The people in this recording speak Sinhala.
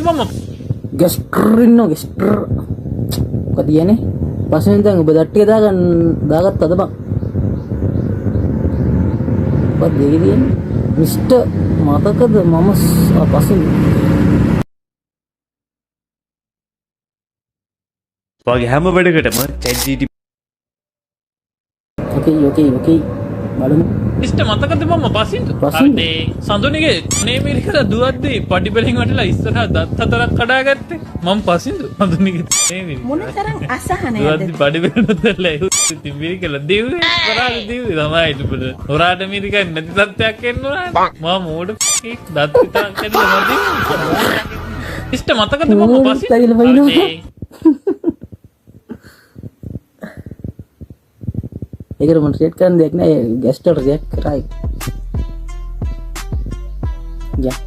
මම ගැස්ටර් ඉන්නවා ගැස්ටර් මොකද කියන්නේ පස්සෙන් දැන් ඔබ දට්ටිය දාගත්තද බං මොකද දෙවියන් මිස්ටර් මතකද මම පස්සෙන් වගේ හැම වැඩකටම chat gpt ඕකේ බලමු මිස්ටර් මතකද මම පසින්දු අනේ සඳුනිගේ නේ මේකට දුවද්දී පඩි බෙලින් වටලා ඉස්සරහා දත් හතරක් කඩාගත්තේ මම පසින්දු සඳුනිගේ නේ මේක මොන තරම් අසහනයක්ද දුවද්දී පඩි බෙලන දෙල්ලා ඉතින් මේකල දෙව්වේ කරාද දෙව්වේ තමයි ඉතුපද හොරාට මේක නැති තත්ත්වයක් එන්න උනා මම මෝඩ දත් විතරක් කැඩලා නැති මිස්ටර් මතකද මම පසින්දු ඒකට මම සෙට් කරන්න දෙයක් නෑ ගැස්ටර් රියැක්ට් කරයි යා